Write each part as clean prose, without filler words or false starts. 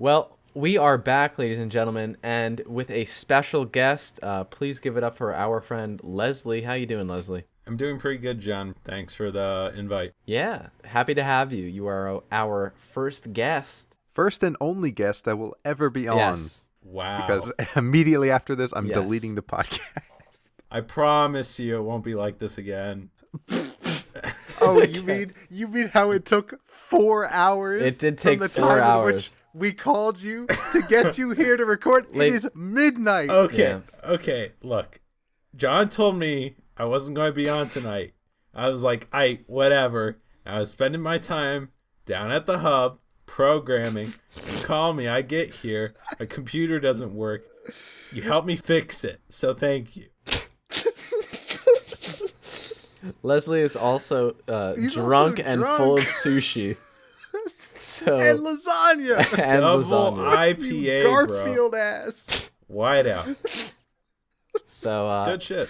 Well, we are back, ladies and gentlemen, and with a special guest. Please give it up for our friend Leslie. How you doing, Leslie? I'm doing pretty good, John. Thanks for the invite. Yeah, happy to have you. You are our first guest. First and only guest that will ever be on. Yes. Wow. Because immediately after this, I'm Yes. deleting the podcast. I promise you it won't be like this again. Oh, you mean how it took 4 hours? It did take from the 4 time in hours. which we called you to get you here to record. It is midnight. Okay, look. John told me I wasn't going to be on tonight. I was like, whatever. I was spending my time down at the hub programming. You call me, I get here. My computer doesn't work. You help me fix it. So thank you. Leslie is also drunk and full of sushi. So And lasagna. and Double lasagna. IPA, You Garfield ass. White out. So It's good shit.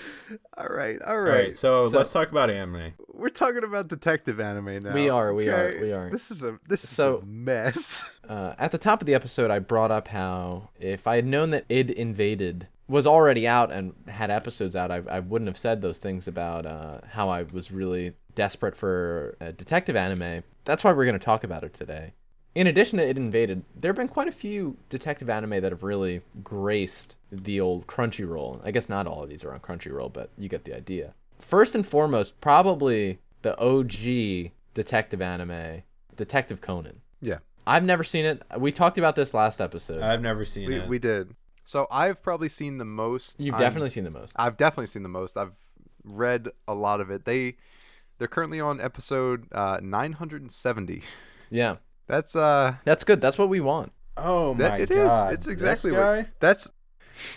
All right. All right, so let's talk about anime. We're talking about detective anime now. We are. okay? This is a mess. At the top of the episode, I brought up how if I had known that id Invaded was already out and had episodes out, I wouldn't have said those things about how I was really desperate for a detective anime. That's why we're going to talk about it today. In addition to id Invaded, there have been quite a few detective anime that have really graced the old Crunchyroll. I guess not all of these are on Crunchyroll, but you get the idea. First and foremost, probably the OG detective anime, Detective Conan. Yeah. I've never seen it. We talked about this last episode. I've never seen it. We did. So I've probably seen the most. You've definitely seen the most. I've definitely seen the most. I've read a lot of it. They're currently on episode 970. Yeah. That's good. That's what we want. Oh my it god. is. It's exactly this guy? what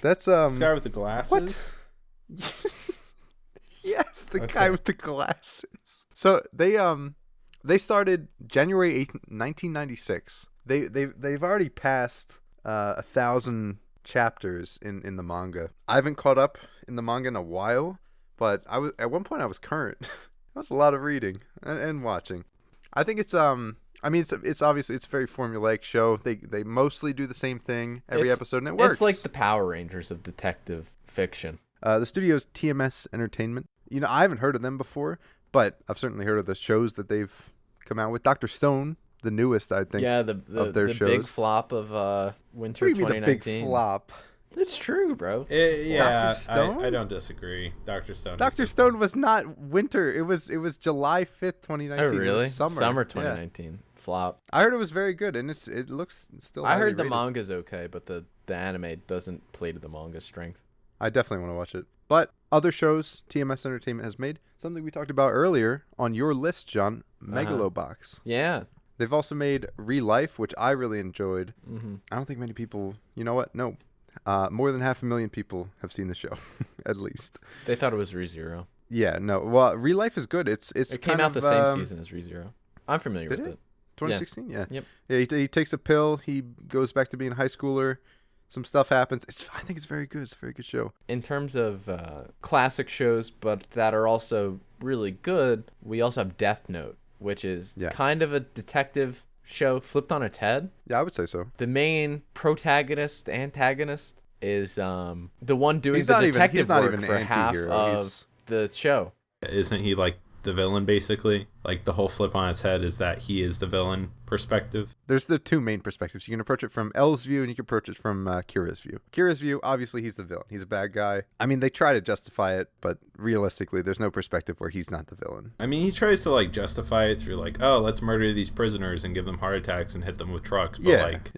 that's This guy with the glasses? Yes, the guy with the glasses. So they started January 8th, 1996. They've already passed 1,000 chapters in the manga. I haven't caught up in the manga in a while, but at one point I was current. That was a lot of reading and watching. I think it's it's obviously it's a very formulaic show. They mostly do the same thing every episode, and it works. It's like the Power Rangers of detective fiction. The studio's TMS Entertainment. You know, I haven't heard of them before, but I've certainly heard of the shows that they've come out with. Dr. Stone, the newest, I think, of their shows. Big flop of winter What do you 2019. mean the big flop? It's true, bro. Yeah, Dr. Stone? I don't disagree. Dr. Stone. Dr. Stone was not winter. It was July 5th, 2019. Oh, It was really? Summer. 2019. Flop. I heard it was very good, and it looks still. I heard highly the rated. manga's okay, but the anime doesn't play to the manga's strength. I definitely want to watch it. But other shows TMS Entertainment has made, something we talked about earlier on your list, John, Megalobox. Yeah. They've also made Re-Life, which I really enjoyed. Mm-hmm. I don't think many people, you know what? No. More than 500,000 people have seen the show, at least. They thought it was ReZero. Yeah, no. Well, Re-Life is good. It came out the same season as ReZero. I'm familiar with it. 2016, yeah. Yep. Yeah, he takes a pill. He goes back to being a high schooler. Some stuff happens. I think it's very good. It's a very good show. In terms of classic shows, but that are also really good, we also have Death Note, which is kind of a detective show flipped on its head. Yeah, I would say so. The main antagonist is the one doing the detective work for half of the show. Isn't he like the villain, basically? Like the whole flip on its head is that he is the villain perspective. There's the two main perspectives. You can approach it from L's view and you can approach it from Kira's view. Kira's view, obviously he's the villain. He's a bad guy. I mean, they try to justify it, but realistically, there's no perspective where he's not the villain. I mean, he tries to like justify it through like, oh, let's murder these prisoners and give them heart attacks and hit them with trucks. But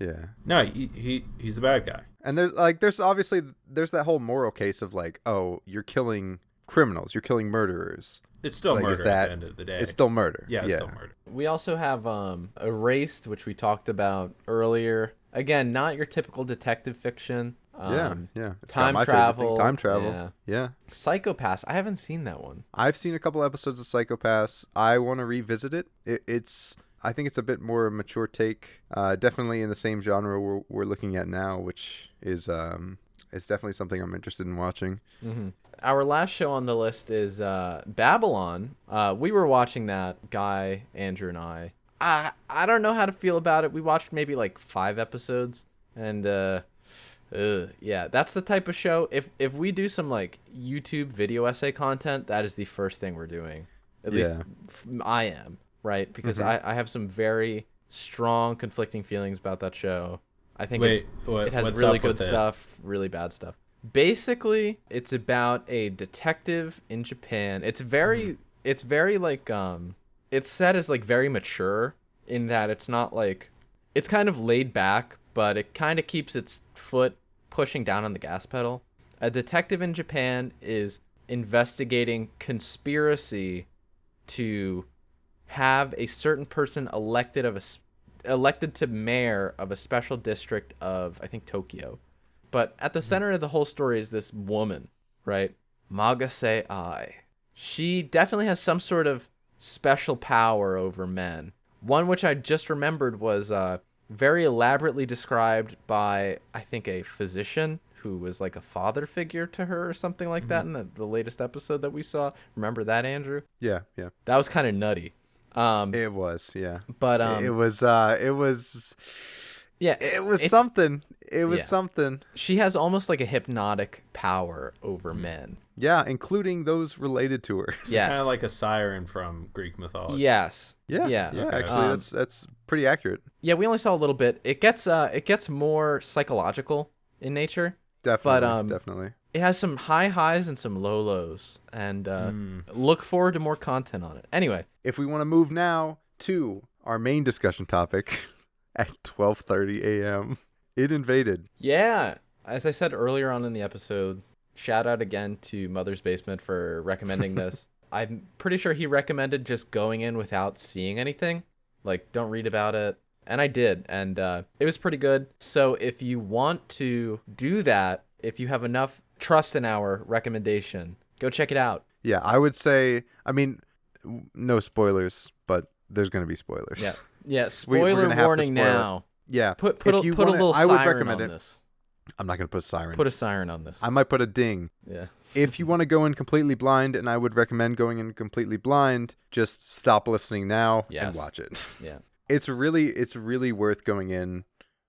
no, he's the bad guy. And there's obviously that whole moral case of like, oh, you're killing criminals, you're killing murderers. It's still like, murder at the end of the day. It's still murder. Yeah, it's still murder. We also have Erased, which we talked about earlier. Again, not your typical detective fiction. Yeah. It's time got my travel. favorite thing. Time travel. Yeah. Psychopaths. I haven't seen that one. I've seen a couple episodes of Psychopaths. I want to revisit it. I think it's a bit more mature take. Definitely in the same genre we're looking at now, which is it's definitely something I'm interested in watching. Mm-hmm. Our last show on the list is Babylon. We were watching that, Guy, Andrew, and I. I don't know how to feel about it. We watched maybe like 5 episodes, and yeah, that's the type of show. If we do some like YouTube video essay content, that is the first thing we're doing. At least I am, right? Because I have some very strong conflicting feelings about that show. I think it has really good stuff, really bad stuff. Basically, it's about a detective in Japan. It's very like it's set as like very mature in that it's not like, it's kind of laid back, but it kind of keeps its foot pushing down on the gas pedal. A detective in Japan is investigating conspiracy to have a certain person elected to mayor of a special district of, I think, Tokyo. But at the center of the whole story is this woman, right? Magase Ai. She definitely has some sort of special power over men. One which I just remembered was very elaborately described by, I think, a physician who was like a father figure to her or something like that in the latest episode that we saw. Remember that, Andrew? Yeah. That was kind of nutty. It was, yeah. But it was something. It was something. She has almost like a hypnotic power over men. Yeah, including those related to her. So kind of like a siren from Greek mythology. Yes. Yeah. Okay. Actually, that's pretty accurate. Yeah, we only saw a little bit. It gets more psychological in nature. Definitely. It has some high highs and some low lows, and look forward to more content on it. Anyway, if we want to move now to our main discussion topic at 12:30 a.m., It Invaded. Yeah, as I said earlier on in the episode, shout out again to Mother's Basement for recommending this. I'm pretty sure he recommended just going in without seeing anything, like don't read about it. And I did, and it was pretty good. So if you want to do that, if you have enough trust in our recommendation, go check it out. Yeah, I would say, I mean, no spoilers, but there's going to be spoilers. Yeah, spoiler warning now. Yeah. Put a little siren on this. I'm not going to put a siren. Put a siren on this. I might put a ding. Yeah. If you want to go in completely blind, and I would recommend going in completely blind, just stop listening now and watch it. Yeah. It's really worth going in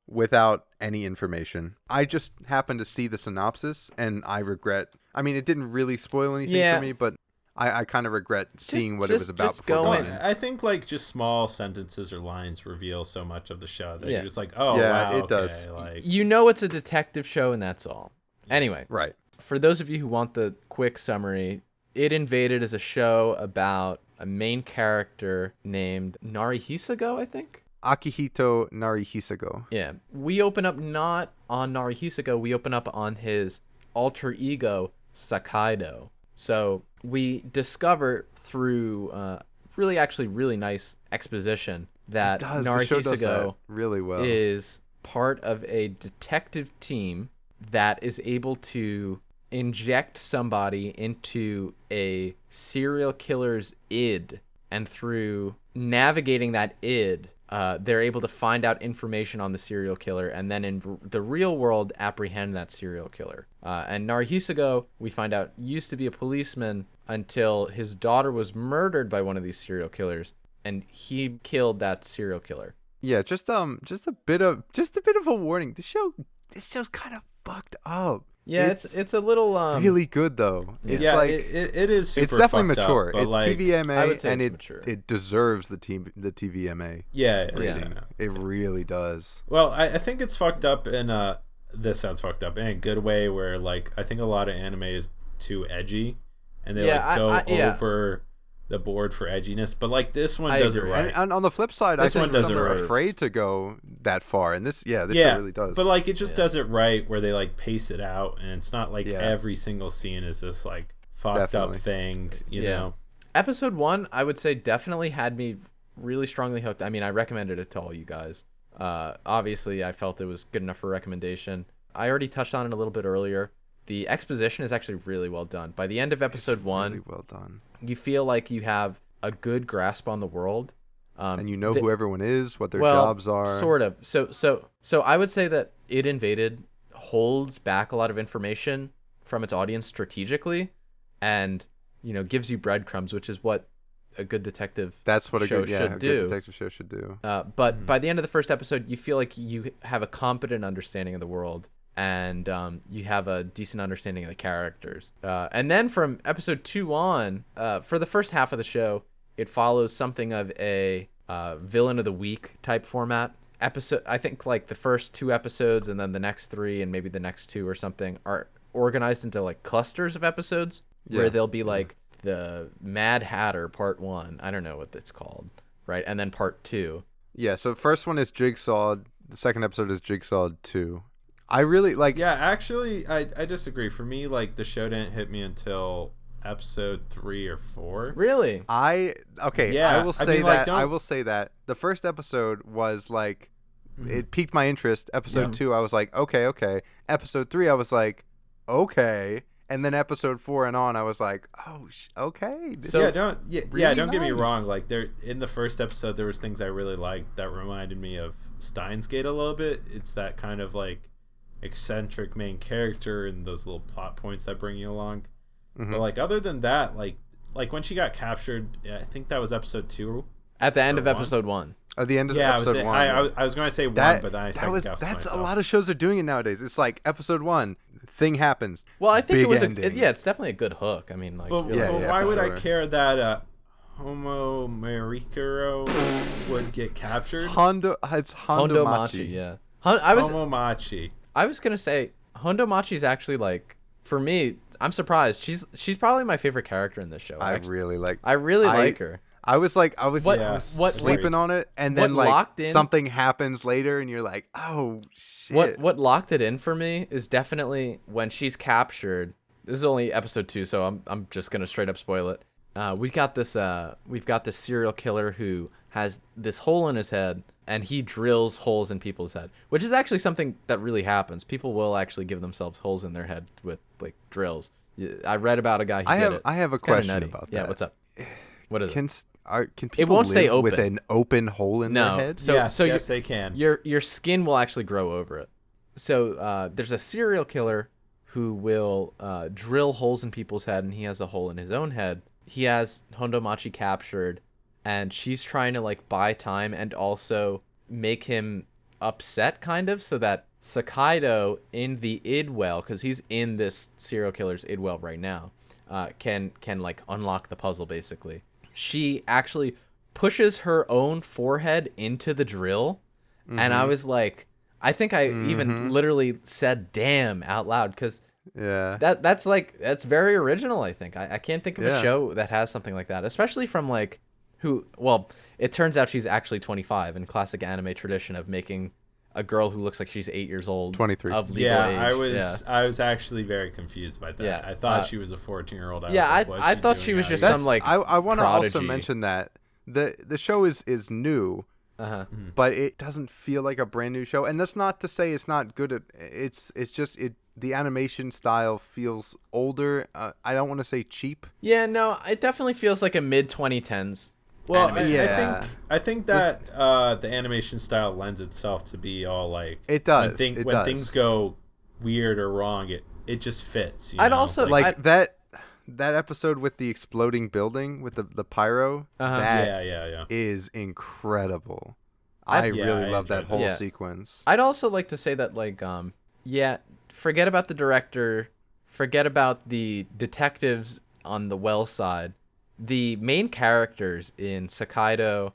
without any information. I just happened to see the synopsis, and I regret. I mean, it didn't really spoil anything for me, but I kind of regret seeing what it was about before going in. I think like just small sentences or lines reveal so much of the show that you're just like, oh, yeah, wow, it does. Like, you know, it's a detective show, and that's all. Anyway, right. For those of you who want the quick summary, It Invaded is a show about a main character named Narihisago, I think? Akihito Narihisago. Yeah. We open up not on Narihisago, we open up on his alter ego, Sakaido. So we discover through really nice exposition that Narihisago really well. is part of a detective team that is able to inject somebody into a serial killer's id, and through navigating that id, they're able to find out information on the serial killer, and then in the real world apprehend that serial killer. And Narihisago, we find out, used to be a policeman until his daughter was murdered by one of these serial killers, and he killed that serial killer. Yeah, just a bit of a warning. This show's kind of fucked up. Yeah, it's a little really good though. It's like it is super it's definitely fucked mature. Up, but it's like, TVMA, and mature. it deserves the TVMA. Yeah, rating. It really does. Well, I think it's fucked up in this sounds fucked up in a good way, where like I think a lot of anime is too edgy, and they go over the board for edginess, but like this one does it right. And on the flip side, I think some are afraid to go that far, and this show really does. But like it just does it right, where they like pace it out, and it's not like every single scene is this like fucked up thing, you know. Episode 1, I would say, definitely had me really strongly hooked. I mean, I recommended it to all you guys. Obviously, I felt it was good enough for recommendation. I already touched on it a little bit earlier. The exposition is actually really well done. By the end of episode 1, really well done. You feel like you have a good grasp on the world, and you know who everyone is, what their jobs are. Sort of. So I would say that It Invaded holds back a lot of information from its audience strategically, and gives you breadcrumbs, which is what a good detective That's what show a should do. good detective show should do. But by the end of the first episode, you feel like you have a competent understanding of the world, and you have a decent understanding of the characters. And then from episode 2 on, for the first half of the show, it follows something of a villain of the week type format. I think like the first 2 episodes and then the next 3 and maybe the next 2 or something are organized into like clusters of episodes where they'll be like the Mad Hatter part 1. I don't know what it's called, right? And then part 2. Yeah, so first one is Jigsaw. The second episode is Jigsaw 2. I really like. Yeah, actually, I disagree. For me, like the show didn't hit me until episode 3 or 4. Really? I will say mean, like, that. I will say that the first episode was like, it piqued my interest. Episode 2, I was like, okay. Episode 3, I was like, okay. And then episode 4 and on, I was like, oh, okay. Don't get me nice. wrong. Like there, in the first episode, there was things I really liked that reminded me of Steins Gate a little bit. It's that kind of like eccentric main character and those little plot points that bring you along. Mm-hmm. But like other than that, like when she got captured, I think that was episode 2. At the end of 1? episode 1. At the end of episode 1. I was going to say 1, but then I second guessed that's myself. a lot of shows are doing it nowadays. It's like episod 1, thing happens. Well, I think big it was ending. it's definitely a good hook. I mean, like, But, really. but why for would sure. I care that Homo Maricaro would get captured? It's Hondo Machi. Yeah. Homo Machi. I was gonna say Hondo Machi is actually like, for me, I'm surprised. She's probably my favorite character in this show. I actually. really like. I really like her. I was What- sleeping on it, and then what like locked in- something happens later, and you're like, oh shit. What locked it in for me is definitely when she's captured. This is only episode 2, so I'm just gonna straight up spoil it. We've got this serial killer who has this hole in his head, and he drills holes in people's head, which is actually something that really happens. People will actually give themselves holes in their head with like drills. I read about a guy who did it. I have a It's kinda question nutty. about Yeah, that. what's up? What is it? Can people won't live stay with open. an open hole in No. their head? So yes, they can. Your skin will actually grow over it. So there's a serial killer who will drill holes in people's head, and he has a hole in his own head. He has Hondo Machi captured, and she's trying to like buy time and also make him upset, kind of, so that Sakaido in the id well, because he's in this serial killer's id well right now, can like unlock the puzzle basically. She actually pushes her own forehead into the drill, and I was like, I think I even literally said "damn" out loud, because Yeah. that's very original. I think I can't think of a Yeah. show that has something like that, especially from like it turns out she's actually 25 in classic anime tradition of making a girl who looks like she's 8 years old 23. of legal age. I was actually very confused by that. Yeah, I thought she was a 14-year-old. I thought she was just That's, some like I want to also prodigy. mention that the show is new, Uh-huh. but it doesn't feel like a brand new show, and that's not to say it's not good. It's just the animation style feels older. I don't want to say cheap. Yeah, no, it definitely feels like a mid 2010s. Well, animation. I think that the animation style lends itself to be all like It does. When things go weird or wrong, it just fits. You I'd know? also Like that episode with the exploding building with the pyro. Uh-huh. That yeah. is incredible. I really love that enjoyed whole that. Yeah. sequence. I'd also like to say that like forget about the director, forget about the detectives on the well side. The main characters in Sakaido,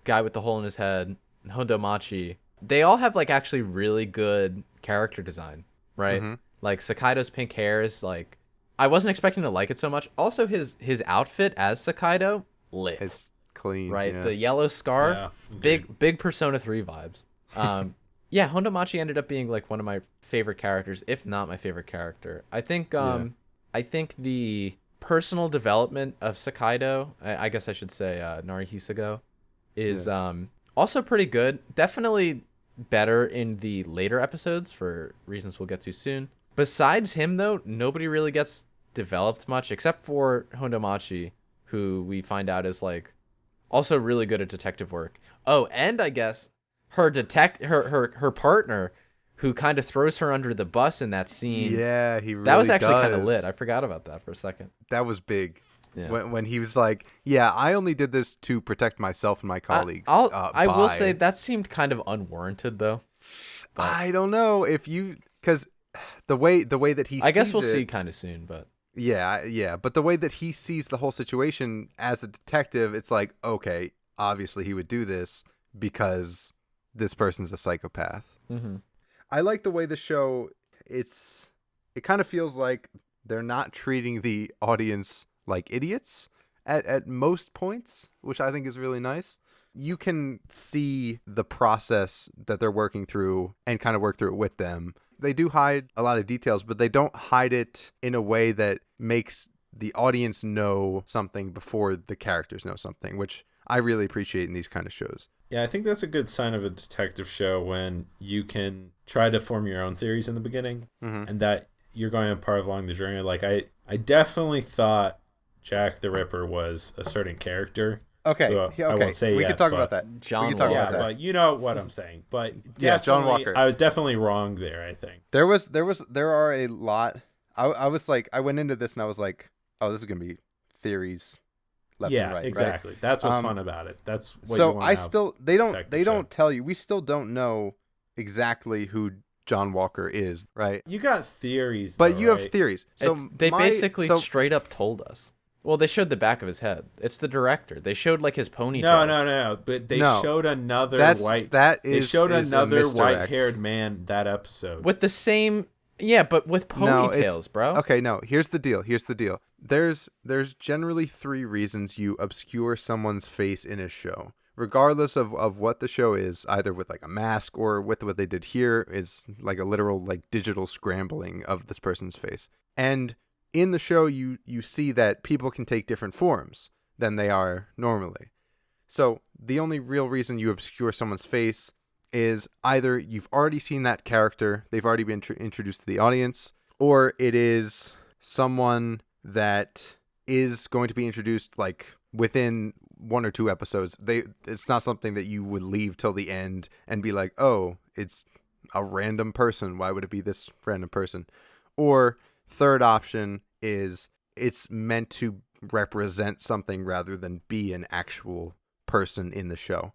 guy with the hole in his head, and Hondo Machi, they all have like actually really good character design, right? Mhm. Like Sakaido's pink hair is like, I wasn't expecting to like it so much. Also his outfit as Sakaido, lit. It's clean, Right, yeah. the yellow scarf, Yeah, big Persona 3 vibes. Yeah, Hondo Machi ended up being like one of my favorite characters, if not my favorite character. I think the personal development of Sakaido, I guess I should say Narihisago, is also pretty good. Definitely better in the later episodes for reasons we'll get to soon. Besides him though, nobody really gets developed much except for Hondo Machi, who we find out is like also really good at detective work. Oh, and I guess her partner, who kind of throws her under the bus in that scene. Yeah, he really that was actually kind of does. lit. I forgot about that for a second. That was big. Yeah. when he was like, "Yeah, I only did this to protect myself and my colleagues." I will bye. say that seemed kind of unwarranted, though. But I don't know if you, because the way that he I guess sees we'll it, see kind of soon. But yeah, but the way that he sees the whole situation as a detective, it's like, okay, obviously he would do this because this person's a psychopath. Mhm. I like the way the show, it kind of feels like they're not treating the audience like idiots at most points, which I think is really nice. You can see the process that they're working through and kind of work through it with them. They do hide a lot of details, but they don't hide it in a way that makes the audience know something before the characters know something, which I really appreciate in these kind of shows. Yeah, I think that's a good sign of a detective show when you can try to form your own theories in the beginning, and that you're going part along the journey. Like I definitely thought Jack the Ripper was a certain character. Okay, who I won't say we yet, can talk but- about that. John we can talk Yeah, about that. but you know what I'm saying. But Yeah, John definitely, Walker. I was definitely wrong there, I think. There are a lot. I was like, I went into this and I was like, oh, this is gonna be theories left and right. Exactly. Right? That's what's fun about it. That's what you So want I out of still a they detective show. don't tell you. We still don't know exactly who John Walker is, right? You got theories, But though, you have right? theories. So they basically straight up told us. Well, they showed the back of his head. It's the director. They showed like his ponytail. No. But they No. showed another They They showed is a another misdirect. white-haired man that episode. With the same, yeah, but with No, it's- ponytails, bro. Okay, no. Here's the deal. There's generally 3 reasons you obscure someone's face in a show, regardless of what the show is. Either with like a mask or with what they did here is like a literal like digital scrambling of this person's face. And in the show, you see that people can take different forms than they are normally. So the only real reason you obscure someone's face is either you've already seen that character, they've already been introduced to the audience, or it is someone that is going to be introduced like within 1 or 2 episodes. It's not something that you would leave till the end and be like, oh, it's a random person. Why would it be this random person? Or third option is it's meant to represent something rather than be an actual person in the show.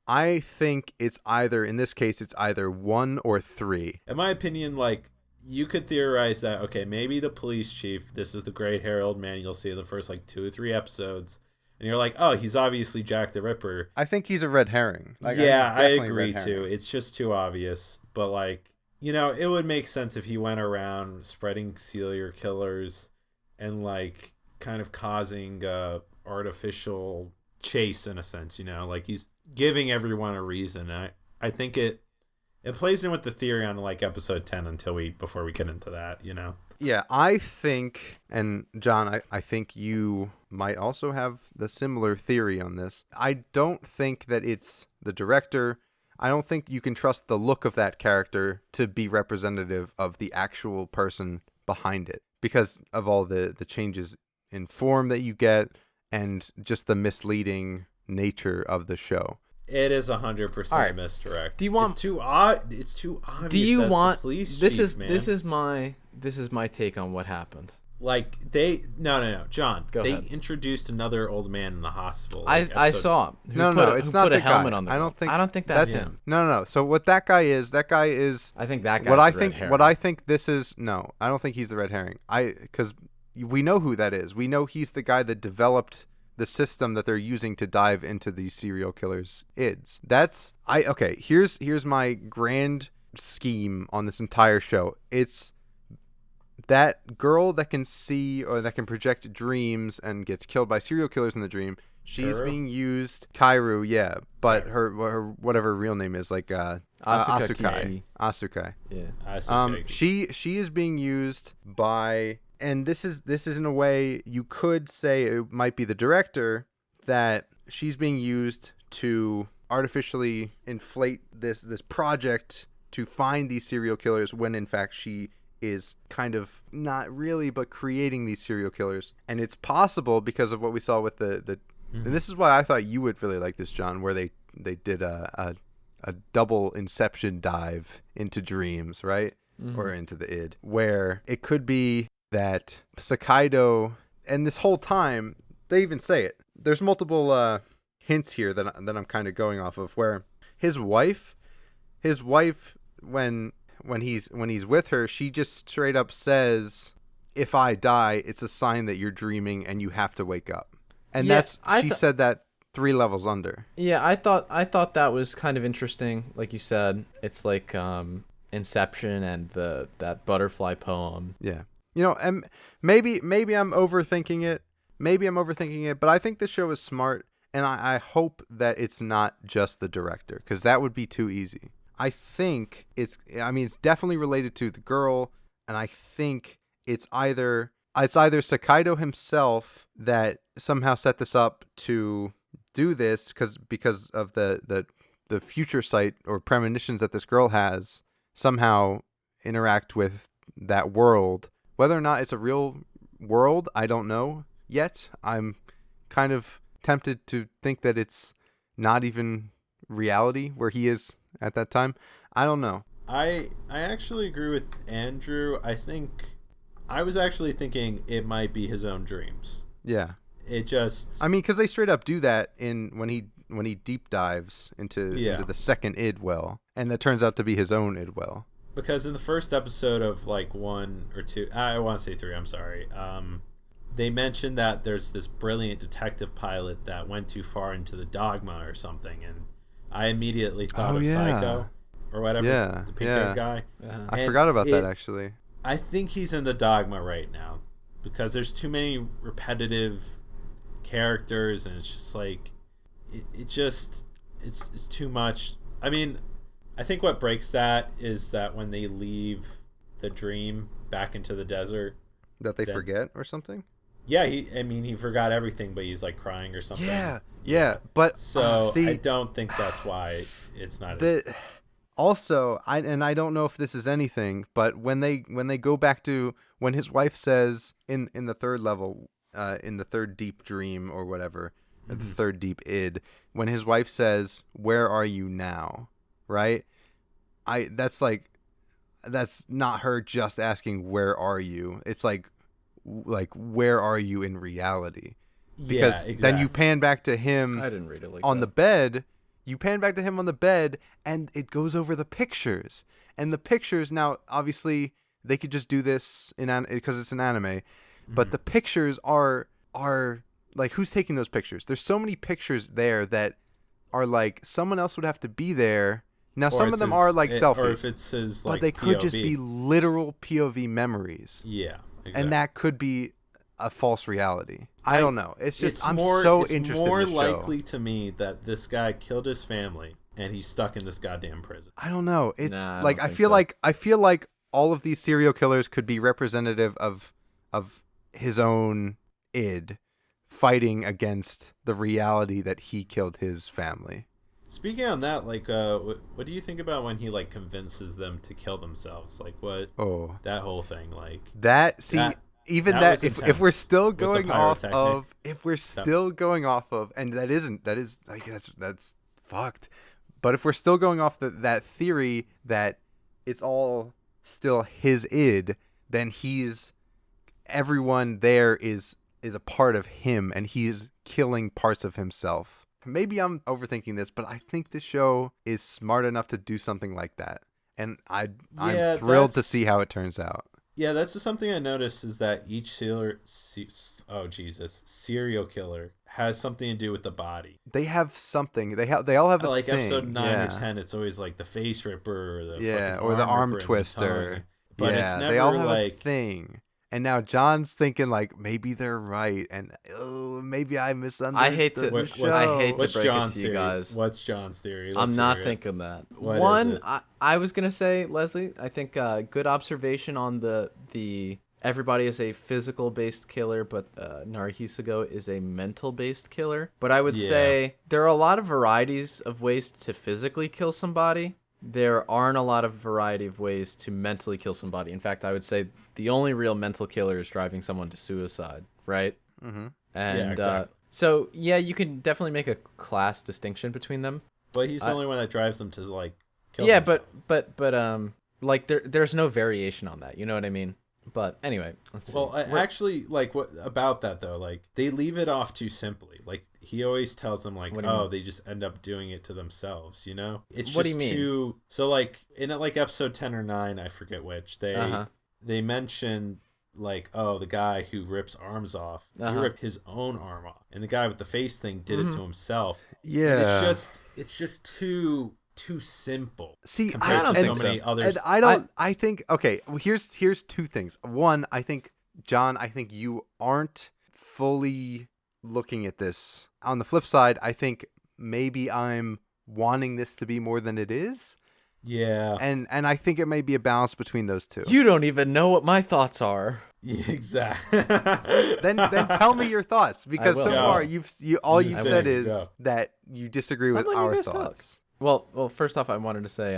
I think it's either, in this case, it's either 1 or 3. In my opinion, like, you could theorize that, okay, maybe the police chief, this is the great hair old man you'll see in the first, like, 2 or 3 episodes, and you're like, oh, he's obviously Jack the Ripper. I think he's a red herring. Like, yeah, I definitely a agree, red too. herring. It's just too obvious. But, like, you know, it would make sense if he went around spreading serial killers and, like, kind of causing artificial chase, in a sense, you know? Like, he's giving everyone a reason. I think it plays in with the theory on, like, episode 10 before we get into that, you know? Yeah, I think, and John, I think you might also have the similar theory on this. I don't think that it's the director. I don't think you can trust the look of that character to be representative of the actual person behind it because of all the changes in form that you get and just the misleading nature of the show. It is 100% All right. misdirect. Do you want- It's too obvious. Do you that's want the police this chief, is man. this is my take on what happened. Like no, John. Go they ahead. introduced another old man in the hospital. like, I episode- saw him. No, it's not put a the helmet guy. on the I don't think that's him. No. So what that guy is I think that guy. what I think this is. No, I don't think he's the red herring. Because we know who that is. We know he's the guy that developed the system that they're using to dive into these serial killers' ids. Okay. Here's my grand scheme on this entire show. It's that girl that can see or that can project dreams and gets killed by serial killers in the dream. She's Kairu? being used. Kairu, yeah, but her whatever her real name is, like Asukai. Asukai. Yeah. She is being used by, and this is in a way you could say it might be the director, that she's being used to artificially inflate this project to find these serial killers when in fact she is kind of not really but creating these serial killers. And it's possible because of what we saw with the and this is why I thought you would really like this, John, where they did a double Inception dive into dreams, right? Or into the id, where it could be that Sakaido and this whole time they even say it. There's multiple hints here that I'm kind of going off of, where his wife when he's with her, she just straight up says, "If I die, it's a sign that you're dreaming and you have to wake up." And she said that 3 levels under. Yeah, I thought that was kind of interesting. Like you said, it's like Inception and that butterfly poem. Yeah. And maybe I'm overthinking it. But I think the show is smart, and I hope that it's not just the director, because that would be too easy. I think it's definitely related to the girl, and I think it's either Sakaido himself that somehow set this up to do this because of the future sight or premonitions that this girl has somehow interact with that world. Whether or not it's a real world, I don't know yet. I'm kind of tempted to think that it's not even reality where he is at that time. I don't know. I actually agree with Andrew. I was actually thinking it might be his own dreams. Yeah. It just... because they straight up do that when he deep dives into the second id well, and that turns out to be his own id well. Because in the first episode of like 1 or 2, I want to say 3, I'm sorry, they mentioned that there's this brilliant detective pilot that went too far into the dogma or something, and I immediately thought of Psycho or whatever, the pink-haired guy. I forgot about that, actually. I think he's in the dogma right now because there's too many repetitive characters, and it's just like it's too much. I think what breaks that is that when they leave the dream back into the desert, that they forget or something. Yeah, he forgot everything, but he's like crying or something. Yeah. But so I don't think that's why it's not. Also, I don't know if this is anything, but when they go back to when his wife says in the third level, in the third deep dream or whatever, the third deep id, when his wife says, "Where are you now?" Right? That's not her just asking, "Where are you?" It's like where are you in reality? Because then you pan back to him. I didn't read it like on that. the bed. You pan back to him on the bed, and it goes over the pictures. And the pictures, now, obviously, they could just do this because it's an anime. But the pictures are like, who's taking those pictures? There's so many pictures there that are like, someone else would have to be there. Now, some of them are like selfies. Or if it's his, like, but they could POV. just be literal POV memories. Yeah, exactly. And that could be a false reality. I don't know. It's just I'm more, so it's interested more in the show. likely to me that this guy killed his family and he's stuck in this goddamn prison. I don't know. It's I feel like all of these serial killers could be representative of his own id fighting against the reality that he killed his family. Speaking on that, like, what do you think about when he like convinces them to kill themselves? Like, what? Oh, that whole thing, like that. See. If we're still going off of, and that's fucked. But if we're still going off that theory that it's all still his id, then everyone there is a part of him, and he's killing parts of himself. Maybe I'm overthinking this, but I think the show is smart enough to do something like that, and I'm thrilled to see how it turns out. Yeah, that's just something I noticed, is that each serial killer has something to do with the body. They have something. They all have a like thing. Episode 9 or 10. It's always like the face ripper or the arm twister. But it's never they all have like a thing. And now John's thinking like maybe they're right, and maybe I misunderstood. I hate to break John's it to you guys. What's John's theory? I'm not thinking that. I was gonna say, Leslie, I think good observation on the everybody is a physical based killer, but Naruhisago is a mental based killer. But I would say there are a lot of varieties of ways to physically kill somebody. There aren't a lot of variety of ways to mentally kill somebody. In fact, I would say the only real mental killer is driving someone to suicide, right? Mm-hmm. And exactly. So you can definitely make a class distinction between them. But he's the only one that drives them to like kill yeah, themselves. but like there's no variation on that. You know what I mean? But anyway, let's see. Well, actually, like, what about that though? Like, they leave it off too simply. Like, he always tells them, like, What do you mean? they just end up doing it to themselves. You know, it's What do just you mean? too. So, like, in like episode 10 or 9, I forget which, Uh-huh. they mention like, the guy who rips arms off, he ripped his own arm off, and the guy with the face thing did it to himself. Yeah. And it's just too simple. See, compared I don't to think so so. many others. I think okay. Well, here's two things. One, I think John, I think you aren't fully looking at this. On the flip side, I think maybe I'm wanting this to be more than it is, Yeah. and I think it may be a balance between those two. You don't even know what my thoughts are. Exactly. Then tell me your thoughts, because will. so Go. far all you've I said will. is Go. that you disagree with I'll let you our guys talk. thoughts. Well, first off, I wanted to say,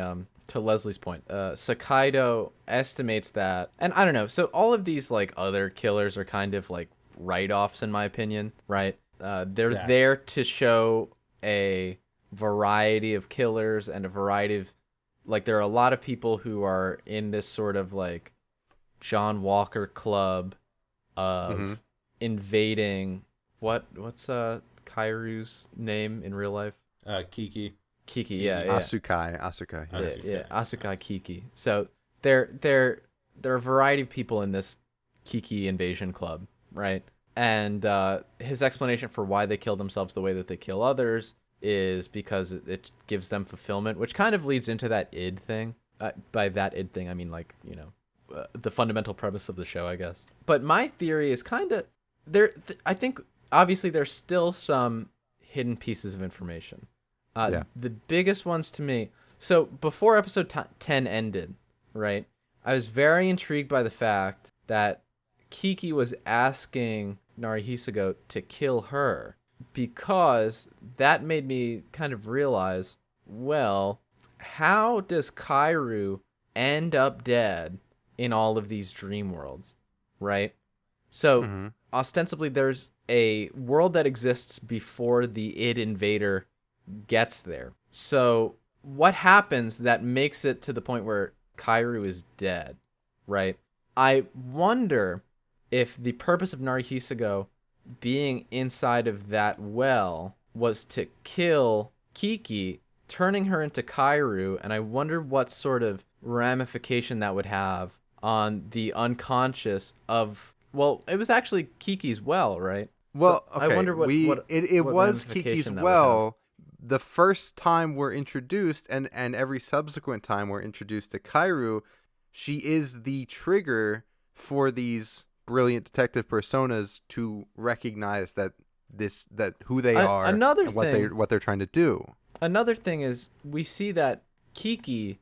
to Leslie's point, Sakaido estimates that, and I don't know, so all of these, like, other killers are kind of, like, write-offs, in my opinion, right? They're Exactly. there to show a variety of killers and a variety of, like, there are a lot of people who are in this sort of, like, John Walker club of invading, what's Kairu's name in real life? Kiki. Kiki, yeah. Asukai. Yeah, Asukai Kiki. So there are a variety of people in this Kiki invasion club, right? And his explanation for why they kill themselves the way that they kill others is because it gives them fulfillment, which kind of leads into that id thing. By that id thing, I mean, like, you know, the fundamental premise of the show, I guess. But my theory is kind of I think obviously there's still some hidden pieces of information. The biggest ones to me. So before episode 10 ended, right, I was very intrigued by the fact that Kiki was asking Narihisago to kill her, because that made me kind of realize, well, how does Kairu end up dead in all of these dream worlds, right? So ostensibly there's a world that exists before the id invader gets there. So what happens that makes it to the point where Kairu is dead, right? I wonder if the purpose of Narihisago being inside of that well was to kill Kiki, turning her into Kairu, and I wonder what sort of ramification that would have on the unconscious of, well, it was actually Kiki's well, right? Well, So okay. I wonder what it what was ramification Kiki's that would have. well. The first time we're introduced, and every subsequent time we're introduced to Kairu, she is the trigger for these brilliant detective personas to recognize that who they are, another and thing- what they're trying to do. Another thing is we see that Kiki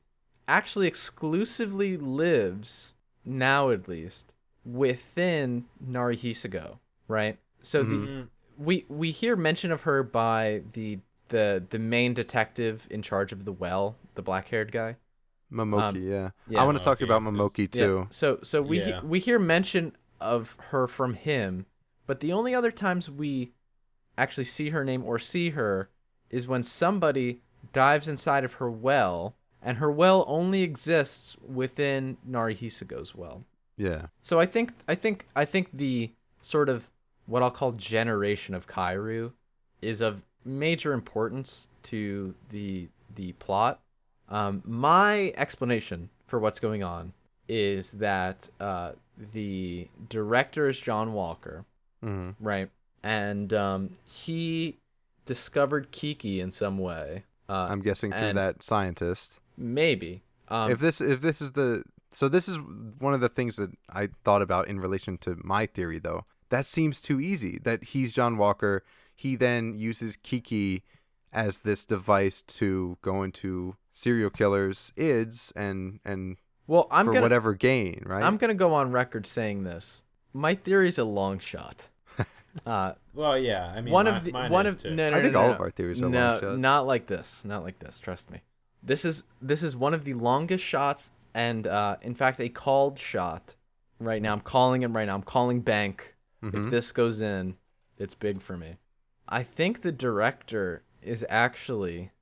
actually exclusively lives, now at least, within Narihisago, right? So we hear mention of her by the main detective in charge of the well, the black-haired guy. Momoki, yeah. yeah. I want to talk Momoki, about yes. Momoki too. So Yeah. we hear mention of her from him, but the only other times we actually see her name or see her is when somebody dives inside of her well, and her well only exists within Narihisago's well. Yeah. So I think the sort of what I'll call generation of Kairu is of major importance to the plot. My explanation for what's going on is that the director is John Walker, right? And he discovered Kiki in some way. I'm guessing through and that scientist. maybe. If this is this is one of the things that I thought about in relation to my theory, though. That seems too easy. That he's John Walker. He then uses Kiki as this device to go into serial killers' ids and well, for whatever gain, right? I'm gonna go on record saying this. My theory's a long shot. Well, yeah. I mean, One mine of is too. no, I think no, all no. of our theories are no, long shot. not like this. Not like this. Trust me. This is one of the longest shots, and in fact, a called shot. Right now, I'm calling him right now. I'm calling bank. If this goes in, it's big for me. I think the director is actually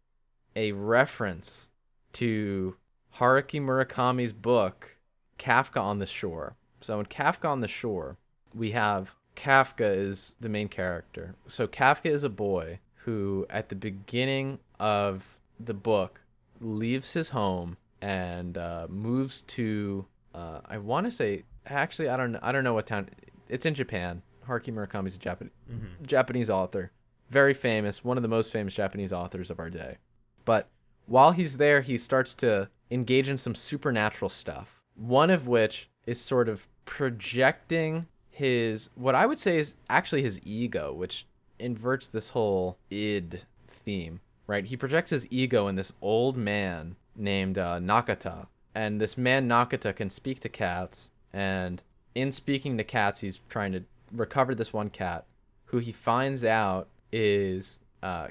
a reference to Haruki Murakami's book, Kafka on the Shore. So in Kafka on the Shore, we have Kafka is the main character. So Kafka is a boy who, at the beginning of the book, leaves his home and moves to, I want to say, actually, I don't know what town. It's in Japan. Haruki Murakami's a Japanese author. Very famous, one of the most famous Japanese authors of our day. But while he's there, he starts to engage in some supernatural stuff. One of which is sort of projecting his, what I would say is actually his ego, which inverts this whole id theme, right? He projects his ego in this old man named Nakata. And this man Nakata can speak to cats. And in speaking to cats, he's trying to recover this one cat who he finds out is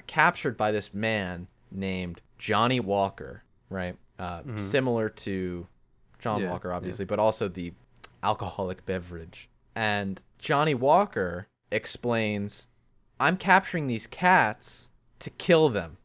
captured by this man named Johnny Walker, right? Similar to John Walker, obviously, but also the alcoholic beverage. And Johnny Walker explains, I'm capturing these cats to kill them,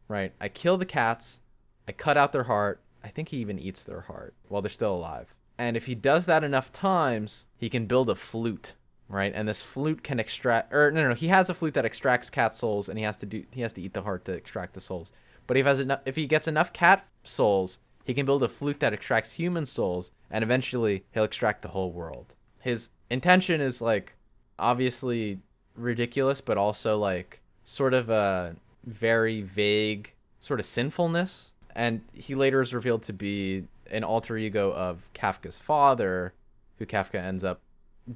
right? I kill the cats, I cut out their heart. I think he even eats their heart while they're still alive. And if he does that enough times, he can build a flute, right? And this flute can extract, or no, he has a flute that extracts cat souls, and he has to eat the heart to extract the souls. But if he gets enough cat souls, he can build a flute that extracts human souls, and eventually he'll extract the whole world. His intention is like obviously ridiculous, but also like sort of a very vague sort of sinfulness. And he later is revealed to be an alter ego of Kafka's father, who Kafka ends up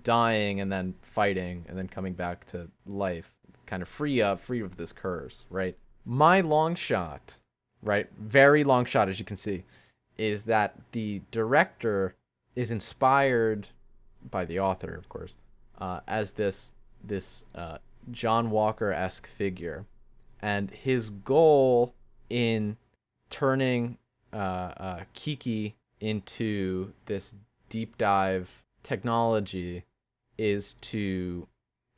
dying and then fighting and then coming back to life, kind of free of this curse, right? My long shot, right, very long shot as you can see, is that the director is inspired by the author, of course, as this John Walker-esque figure. And his goal in turning Kiki into this deep dive technology is to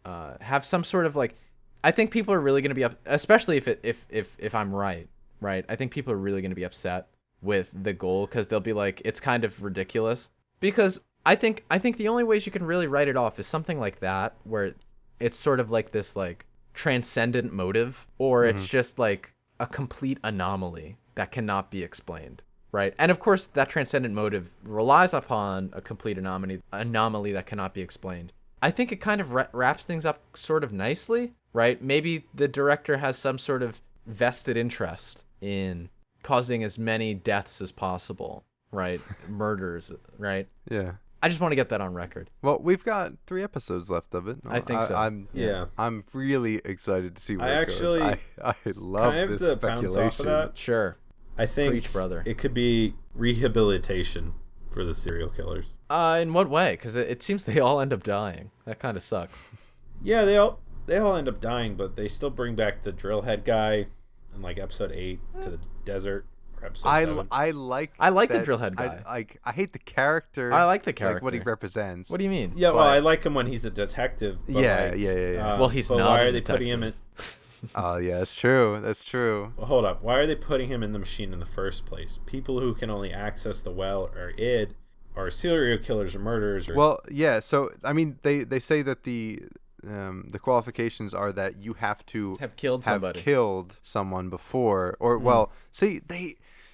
have some sort of like, I think people are really going to be especially if I'm right. I think people are really going to be upset with the goal because they'll be like, it's kind of ridiculous. Because I think the only ways you can really write it off is something like that, where it's sort of like this like transcendent motive, or it's just like a complete anomaly that cannot be explained, right? And of course, that transcendent motive relies upon a complete anomaly that cannot be explained. I think it kind of wraps things up sort of nicely, right? Maybe the director has some sort of vested interest in causing as many deaths as possible, right? Murders, right? Yeah. I just want to get that on record. Well, we've got 3 episodes left of it. I think so. I'm really excited to see where it actually, goes. I love kind of this to bounce off speculation. of that. Sure. I think Preach, brother. It could be rehabilitation for the serial killers. In what way? Because it seems they all end up dying. That kind of sucks. Yeah, they all end up dying, but they still bring back the drill head guy in like episode 8 to the desert, or episode 7. I like the that- drill head guy. I hate the character. I like the character. Like what he represents. What do you mean? Yeah, well, I like him when he's a detective. But Yeah. Well, he's but not why a are they putting him in? Oh, yeah, that's true. That's true. Well, hold up. Why are they putting him in the machine in the first place? People who can only access the well or id are serial killers or murderers. Or... Well, yeah. So I mean, they say that the qualifications are that you have to Have killed have somebody. killed someone before, or well, see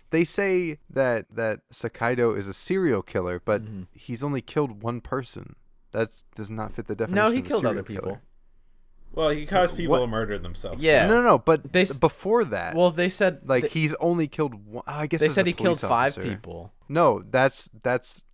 they say that Sakaido is a serial killer, but he's only killed one person. That does not fit the definition. No, he of a killed serial other people. killer. Well, he caused people to murder themselves. Yeah. No, but They before that, Well, they said he's only killed one. I guess they as said a he killed police 5 officer. people. No, that's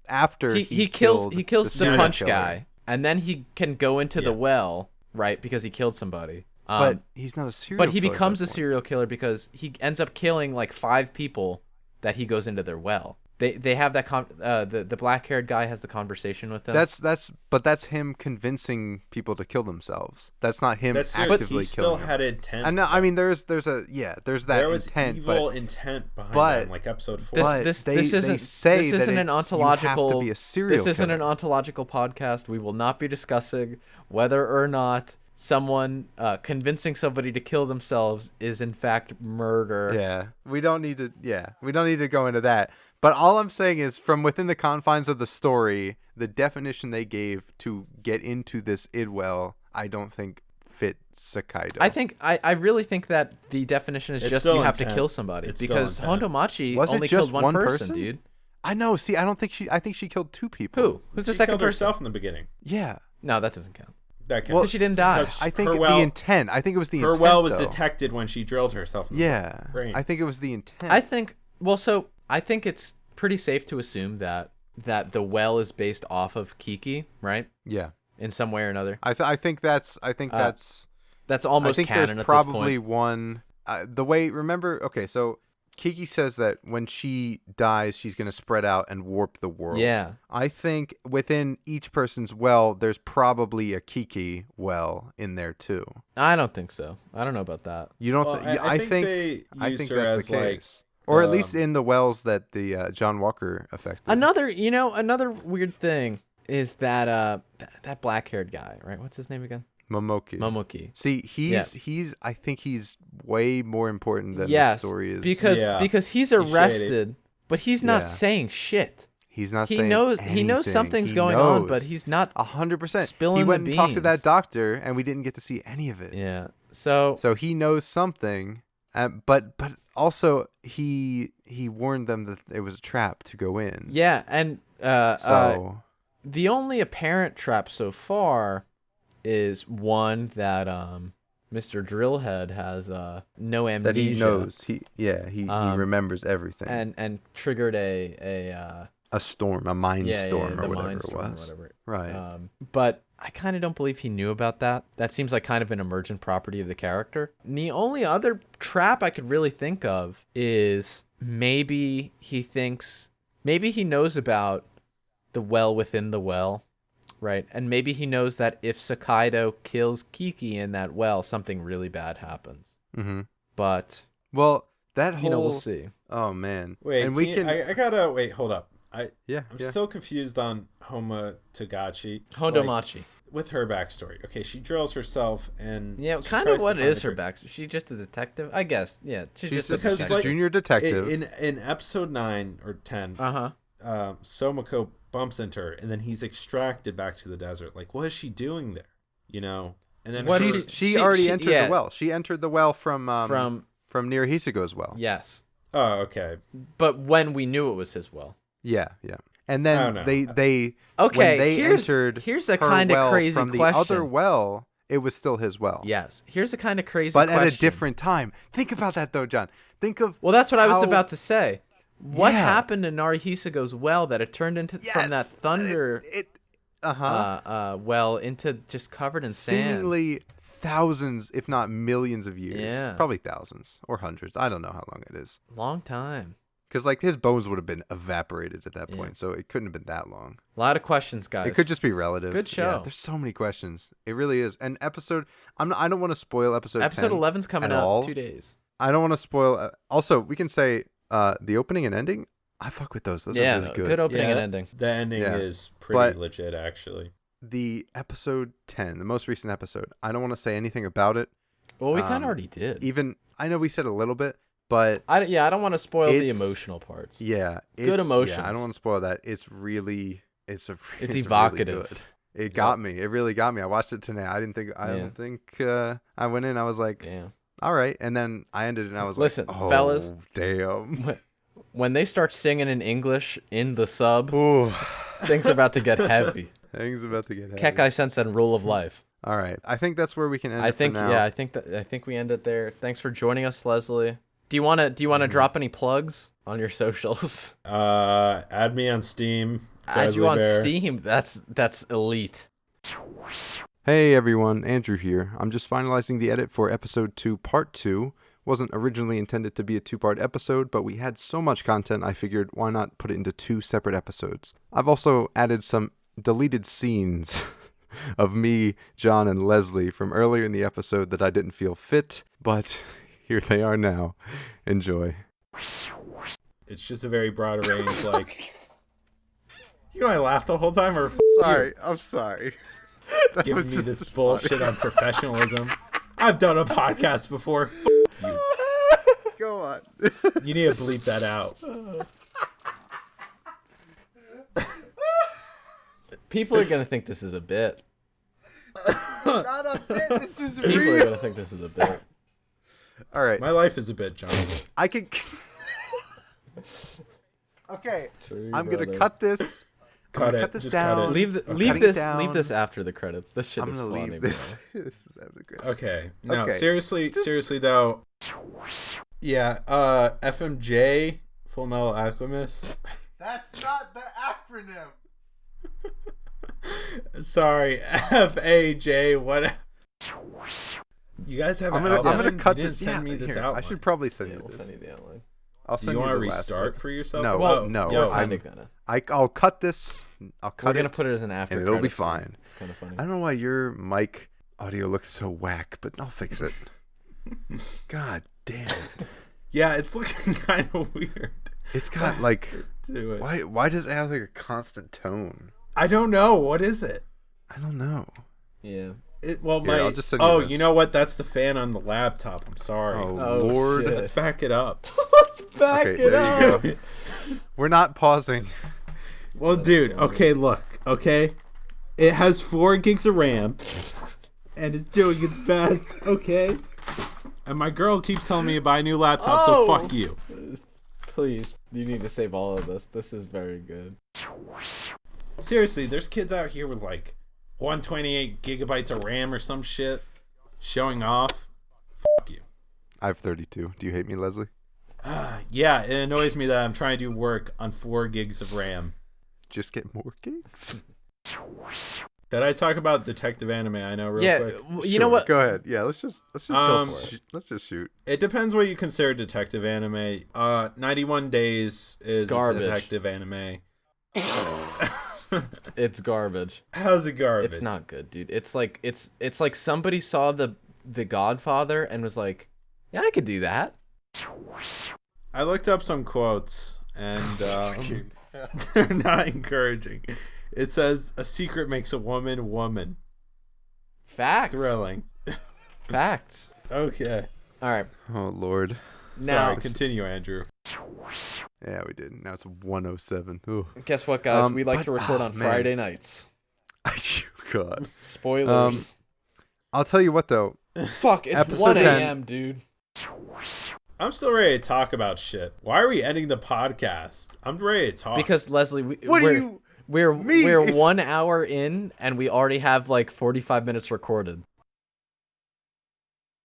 after He kills the serial punch killer. guy, and then he can go into the well, right? Because he killed somebody. But he's not a serial But he killer at becomes that a point. serial killer because he ends up killing like 5 people that he goes into their well. They have that the black-haired guy has the conversation with them. That's him convincing people to kill themselves. That's not him That's actively but he killing still them. had intent. I know. I mean, there's that there was intent, evil but intent behind but- that in like episode 4. but this they isn't say this that isn't an it's- ontological. You have to be a serial This isn't an killer. ontological podcast. We will not be discussing whether or not someone convincing somebody to kill themselves is in fact murder. Yeah, we don't need to go into that. But all I'm saying is, from within the confines of the story, the definition they gave to get into this Idwell, I don't think fit Sakaido. I really think that the definition is It's just still you have to intent. kill somebody, It's because still intent. Hondomachi Was it only just killed one person, dude. I know. See, I think she killed 2 people. Who? Who's the She second killed person? herself in the beginning. Yeah. No, that doesn't count. That Well, she didn't die. because I think her the intent. I think it was the her intent. well was though. detected when she drilled herself in the Yeah. brain. I think it was the intent. I think it's pretty safe to assume that the well is based off of Kiki, right? Yeah. In some way or another. I think that's That's almost I think canon there's at probably this point. one. The way, remember? Okay, so Kiki says that when she dies, she's going to spread out and warp the world. Yeah. I think within each person's well, there's probably a Kiki well in there too. I don't think so. I don't know about that. You don't? Well, I think they used her that's as the like, case, or at least in the wells that the John Walker affected. Another weird thing is that that black-haired guy, right? What's his name again? Momoki. See, he's. I think he's way more important than the Yes, story is. because he's arrested, but he's not saying shit. He's not He saying knows anything. something's He going on, knows. but he's not 100%. spilling He the went and talked to that beans. doctor, and we didn't get to see any of it. Yeah. So So he knows something, but also he warned them that it was a trap to go in. yeah, and So the only apparent trap so far is one that Mr. Drillhead has no amnesia. that he knows. He remembers everything. and triggered a storm, a mind storm, the or whatever mind it storm or was. whatever. Right. But I kind of don't believe he knew about that. That seems like kind of an emergent property of the character. And the only other trap I could really think of is maybe he knows about the well within the well, right? And maybe he knows that if Sakaido kills Kiki in that well, something really bad happens. Mm-hmm. But Well, that whole. we'll see. Oh man. Wait, and we can. I gotta wait. Hold up. I'm yeah. still confused on Homa Togachi. Hondomachi. Like, with her backstory. Okay, she drills herself and Yeah, she kind tries of to what find is the her backstory? She's just a detective, I guess. Yeah, she's just a because, detective. like, junior detective. in episode 9 or 10. Somoko bumps into her, and then he's extracted back to the desert. Like, what is she doing there? You know, and then She already entered the well. She entered the well from near Hisago's well. Yes, Oh, okay. but when we knew it was his well. Yeah. And then Oh, they Okay, when they here's a her kind of well crazy from question. the other well, it was still his well. Yes, here's a kind of crazy But question. at a different time. Think about that though, John. Think of Well, that's what I was how- about to say. What Yeah. happened in Narihisago's well that it turned into from that Yes, thunder uh-huh. well into just covered in sand? Seemingly thousands, if not millions of years. Yeah. Probably thousands or hundreds. I don't know how long it is. Long time. Because like his bones would have been evaporated at that Yeah. point, so it couldn't have been that long. A lot of questions, guys. It could just be relative. Good show. Yeah, there's so many questions. It really is. And episode, I don't want to spoil episode 11's 10 coming at out all. in 2 days. I don't want to spoil. Also, we can say the opening and ending. I fuck with those. Those are really good. Good opening Yeah, and ending. The ending Yeah. is pretty But- legit, actually. The episode 10, the most recent episode. I don't want to say anything about it. Well, we kind of Um, already did. Even I know we said a little bit, but I don't want to spoil the It's- emotional parts. yeah, Good emotions. Yeah, I don't want to spoil that. It's really, it's evocative. Really good. It got me. It really got me. I watched it tonight. I don't think I went in. I was like, Yeah. all right, and then I ended it and I was Listen, like, oh, fellas. damn. When they start singing in English in the sub, Ooh, things are about to get heavy. things about to get heavy. Kekai Sensen rule of life. All right, I think that's where we can end. I it think for now. I think we end it there. Thanks for joining us, Leslie. Do you want to drop any plugs on your socials? Add me on Steam. Add you Grizzly on Bear. Steam. That's elite. Hey everyone, Andrew here. I'm just finalizing the edit for episode 2, part 2. Wasn't originally intended to be a 2-part episode, but we had so much content I figured why not put it into 2 separate episodes. I've also added some deleted scenes of me, John, and Leslie from earlier in the episode that I didn't feel fit, but here they are now. Enjoy. It's just a very broad range. Like, you know, I laughed the whole time, or Sorry, I'm sorry. giving was me just this funny. bullshit on professionalism. I've done a podcast before. You. Go on. You need to bleep that out. People are gonna think this is a bit. Not a bit. This is People are real. gonna think this is a bit. All right. My life is a bit, John. I can. Okay. True, I'm gonna brother. cut this. Cut it. Cut this Just down. cut it. Leave cutting it this down. after the credits. This shit I'm is gonna funny. leave this. This is after the credits. Okay. No, Okay. seriously though. Yeah, FMJ, Full Metal Alchemist. That's not the acronym. Sorry, FAJ, what? You guys have I'm an gonna outline? cut You didn't this. send me this here, outline. I should probably send Yeah, you we'll this. send you the outline. I'll Do send you want to the last restart one. for yourself? No, Well, no. yo, We're I'm, gonna. I'll cut this. I'll cut We're gonna it, put it as an after. and it'll be credits scene. fine. It's kind of funny. I don't know why your mic audio looks so whack, but I'll fix it. God damn it. Yeah, it's looking kind of weird. It's got like Do it. why does it have like a constant tone? I don't know. What is it? I don't know. Yeah. Well, Here, I'll just send you oh, this. you know what? That's the fan on the laptop. I'm sorry. Oh, Oh, Lord. shit. Let's back it up. Let's back Okay, it there up. you go. We're not pausing. Well, dude, okay, look, okay? It has 4 gigs of RAM, and it's doing its best, okay? And my girl keeps telling me to buy a new laptop, Oh. so fuck you. Please, you need to save all of this. This is very good. Seriously, there's kids out here with like 128 gigabytes of RAM or some shit, showing off. Fuck you. I have 32. Do you hate me, Leslie? Yeah, it annoys me that I'm trying to do work on 4 gigs of RAM. Just get more gigs? Did I talk about detective anime? I know real Yeah, quick. you know Sure, what? Go ahead. Yeah, let's just go for sh- it. Let's just shoot. It depends what you consider detective anime. 91 Days is Garbage. a detective anime. It's garbage. How's it garbage? It's not good, dude. It's like somebody saw the Godfather and was like, "Yeah, I could do that." I looked up some quotes, and they're not encouraging. It says, "A secret makes a woman woman." Fact. Thrilling. Facts. Okay. All right. Oh Lord. Now, Sorry, continue, Andrew. Yeah, we did. Now it's 107. Ooh. guess what, guys? We like but- to record ah, on man. Friday nights. God. Spoilers. I'll tell you what though. Fuck, it's episode 1 10. a.m., dude. I'm still ready to talk about shit. Why are we ending the podcast? I'm ready to talk. Because Leslie, What do you? we're Me? 1 hour in and we already have like 45 minutes recorded.